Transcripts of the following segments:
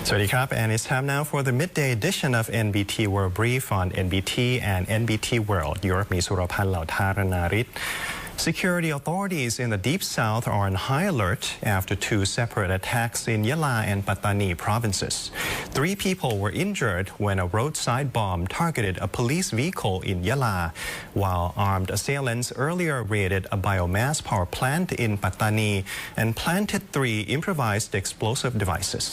And it's time now for the midday edition of NBT World Brief on NBT and NBT World. Europe มีสุรพันธ์เหล่าธารณาริศ Security authorities in the Deep South are on high alert after two separate attacks in YALA and PATTANI provinces. 3 people were injured when a roadside bomb targeted a police vehicle in YALA, while armed assailants earlier raided a biomass power plant in PATTANI and planted 3 improvised explosive devices.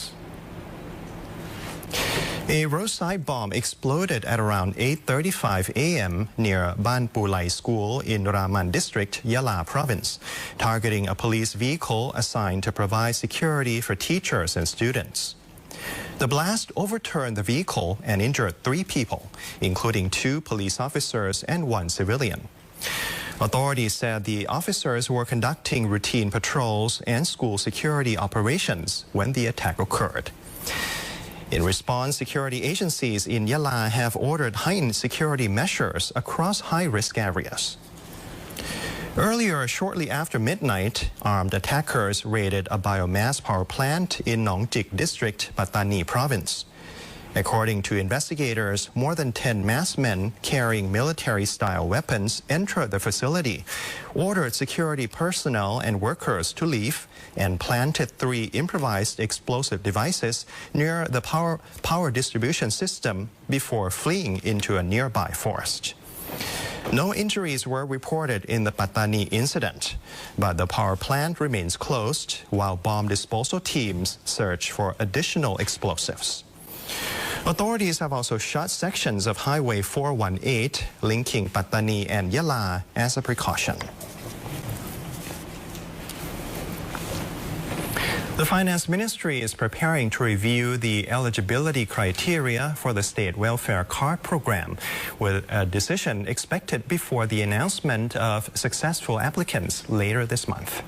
A roadside bomb exploded at around 8:35 a.m. near Ban Pulai School in Raman District, YALA Province, targeting a police vehicle assigned to provide security for teachers and students. The blast overturned the vehicle and injured 3 people, including 2 police officers and 1 civilian. Authorities said the officers were conducting routine patrols and school security operations when the attack occurred. In response, security agencies in YALA have ordered heightened security measures across high-risk areas. Earlier, shortly after midnight, armed attackers raided a biomass power plant in Nongjik District, PATTANI Province. According to investigators, more than 10 masked men carrying military-style weapons entered the facility, ordered security personnel and workers to leave, and planted 3 improvised explosive devices near the power distribution system before fleeing into a nearby forest. No injuries were reported in the PATTANI incident, but the power plant remains closed while bomb disposal teams search for additional explosives. Authorities have also shut sections of Highway 418 linking PATTANI and YALA as a precaution. The Finance Ministry is preparing to review the eligibility criteria for the State Welfare Card Program, with a decision expected before the announcement of successful applicants later this month.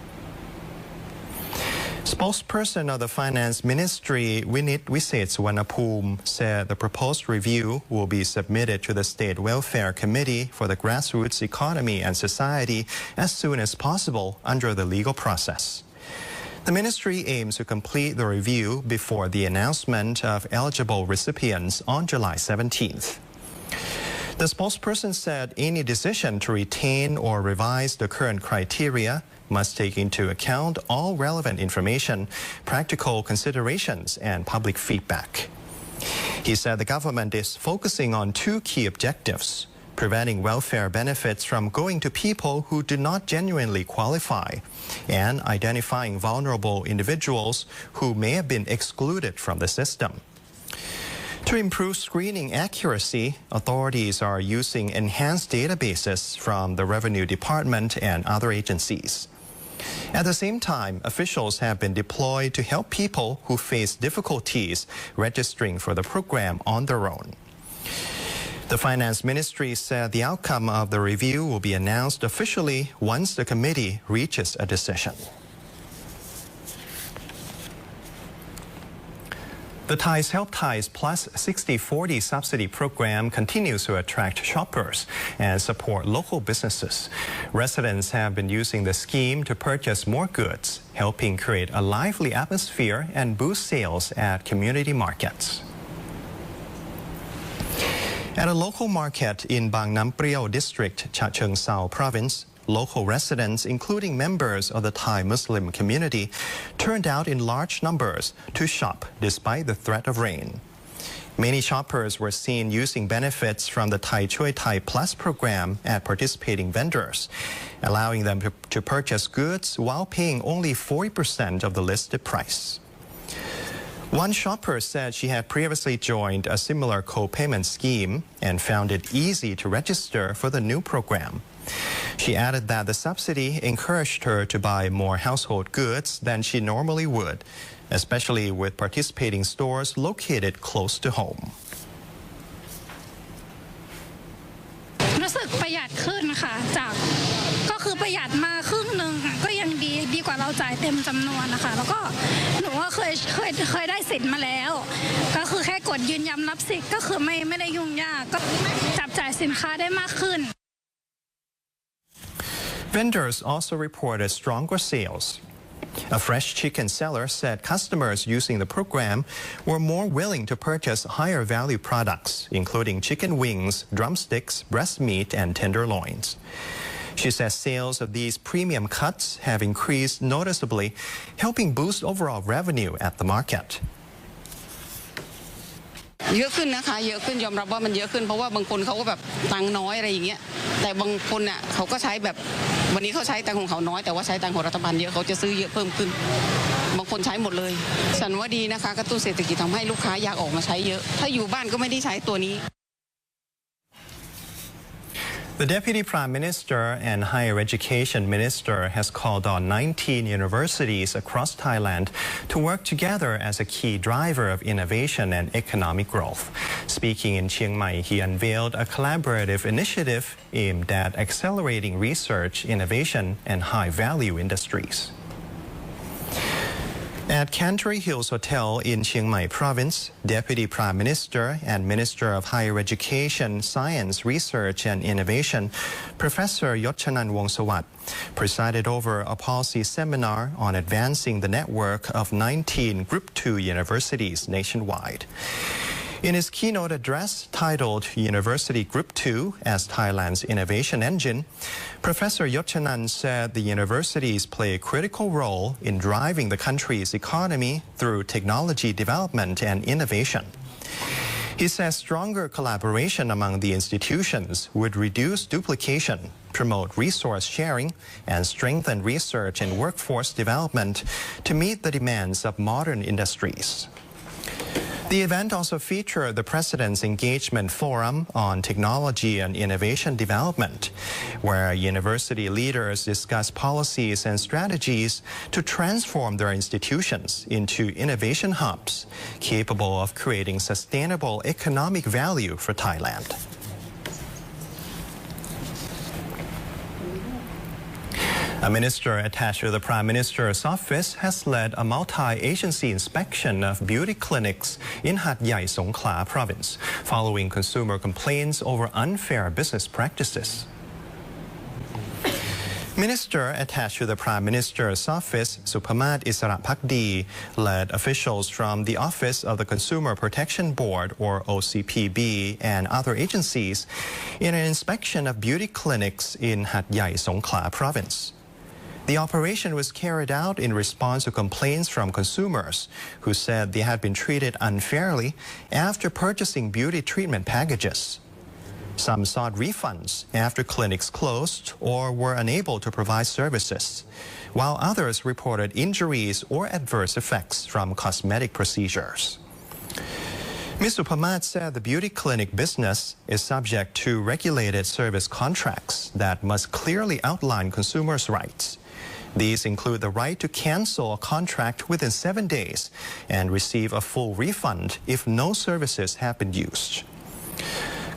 Spokesperson of the Finance Ministry, Winit Wisetswanapoom, said the proposed review will be submitted to the State Welfare Committee for the Grassroots Economy and Society as soon as possible under the legal process. The ministry aims to complete the review before the announcement of eligible recipients on July 17th. The spokesperson said any decision to retain or revise the current criteria must take into account all relevant information, practical considerations, and public feedback. He said the government is focusing on 2 key objectives: preventing welfare benefits from going to people who do not genuinely qualify, and identifying vulnerable individuals who may have been excluded from the system. To improve screening accuracy, authorities are using enhanced databases from the Revenue Department and other agencies. At the same time, officials have been deployed to help people who face difficulties registering for the program on their own. The Finance Ministry said the outcome of the review will be announced officially once the committee reaches a decision. The Thais Help Thais Plus 60/40 subsidy program continues to attract shoppers and support local businesses. Residents have been using the scheme to purchase more goods, helping create a lively atmosphere and boost sales at community markets. At a local market in Bang Nam Priao District, Cha Cheong Sao Province, local residents, including members of the Thai Muslim community, turned out in large numbers to shop despite the threat of rain. Many shoppers were seen using benefits from the Thai Choi Thai Plus program at participating vendors, allowing them to purchase goods while paying only 40% of the listed price. One shopper said she had previously joined a similar co-payment scheme and found it easy to register for the new program. She added that the subsidy encouraged her to buy more household goods than she normally would, especially with participating stores located close to home. รู้สึกประหยัดขึ้นค่ะก็คือประหยัดมาครึ่งนึงก็ยังดีกว่าเราจ่ายเต็มจำนวนนะคะแล้วก็หนูว่าเคยได้สิทธิ์มาแล้วก็คือแค่กดยืนยันรับสิทธิ์ก็คือไม่ได้ยุ่งยากก็จับจ่ายสินค้าได้มากขึ้น Vendors also reported stronger sales. A fresh chicken seller said customers using the program were more willing to purchase higher value products, including chicken wings, drumsticks, breast meat, and tenderloins. She says sales of these premium cuts have increased noticeably, helping boost overall revenue at the market. เยอะขึ้นนะคะเยอะขึ้นยอมรับว่ามันเยอะขึ้นเพราะว่าบางคนเขาก็แบบตังน้อยอะไรอย่างเงี้ยแต่บางคนน่ะเขาก็ใช้แบบวันนี้เขาใช้ตังของเขาน้อยแต่ว่าใช้ตังของรัฐบาลเยอะเขาจะซื้อเยอะเพิ่มขึ้นบางคนใช้หมดเลยฉันว่าดีนะคะกระตุ้นเศรษฐกิจทำให้ลูกค้าอยากออกมาใช้เยอะถ้าอยู่บ้านก็ไม่ได้ใช้ตัวนี้ The Deputy Prime Minister and Higher Education Minister has called on 19 universities across Thailand to work together as a key driver of innovation and economic growth. Speaking in Chiang Mai, he unveiled a collaborative initiative aimed at accelerating research, innovation, and high-value industries. At Canterbury Hills Hotel in Chiang Mai Province, Deputy Prime Minister and Minister of Higher Education, Science, Research and Innovation, Professor YODCHANAN Wongsawat, presided over a policy seminar on advancing the network of 19 Group 2 universities nationwide. In his keynote address titled University Group 2 as Thailand's Innovation Engine, Professor YODCHANAN said the universities play a critical role in driving the country's economy through technology development and innovation. He says stronger collaboration among the institutions would reduce duplication, promote resource sharing, and strengthen research and workforce development to meet the demands of modern industries. The event also featured the President's Engagement Forum on Technology and Innovation Development, where university leaders discuss policies and strategies to transform their institutions into innovation hubs capable of creating sustainable economic value for Thailand. A minister attached to the Prime Minister's office has led a multi-agency inspection of beauty clinics in Hat Yai, Songkhla Province, following consumer complaints over unfair business practices. Minister attached to the Prime Minister's office, SUPAMAS Isarapakdi, led officials from the Office of the Consumer Protection Board, or OCPB, and other agencies in an inspection of beauty clinics in Hat Yai, Songkhla Province. The operation was carried out in response to complaints from consumers who said they had been treated unfairly after purchasing beauty treatment packages. Some sought refunds after clinics closed or were unable to provide services, while others reported injuries or adverse effects from cosmetic procedures. Ms. SUPAMAS said the beauty clinic business is subject to regulated service contracts that must clearly outline consumers' rights. These include the right to cancel a contract within 7 days and receive a full refund if no services have been used.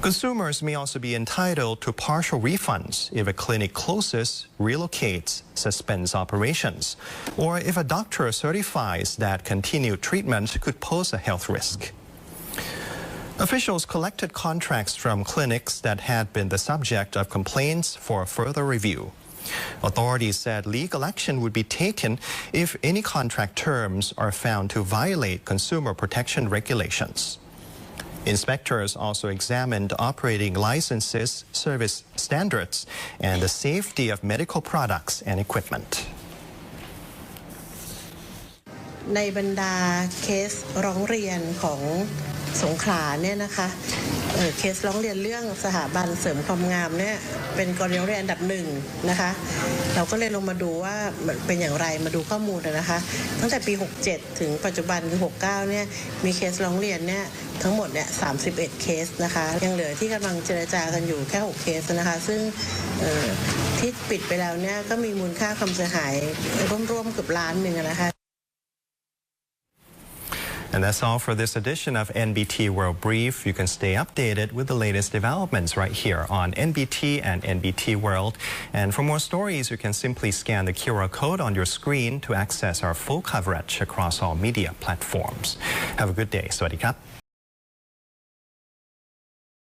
Consumers may also be entitled to partial refunds if a clinic closes, relocates, suspends operations, or if a doctor certifies that continued treatment could pose a health risk. Officials collected contracts from clinics that had been the subject of complaints for further review. Authorities said legal action would be taken if any contract terms are found to violate consumer protection regulations. Inspectors also examined operating licenses, service standards, and the safety of medical products and equipment. ในบรรดาเคสร้องเรียนของสงขลาเนี่ยนะคะเคสร้องเรียนเรื่องสถาบันเสริมความงามเนี่ยเป็นกรณีร้องเรียนอันดับ1นะคะเราก็เลยลงมาดูว่าเป็นอย่างไรมาดูข้อมูลนะคะตั้งแต่ปี67ถึงปัจจุบันคือ69เนี่ยมีเคสร้องเรียนเนี่ยทั้งหมดเนี่ย31เคสนะคะยังเหลือที่กำลังเจรจากันอยู่แค่6เคสนะคะซึ่งที่ปิดไปแล้วเนี่ยก็มีมูลค่าความเสียหายร่วมๆเกือบล้านนึงนะคะ And that's all for this edition of NBT World Brief. You can stay updated with the latest developments right here on NBT and NBT World. And for more stories, you can simply scan the QR code on your screen to access our full coverage across all media platforms. Have a good day. สวัสดีครับ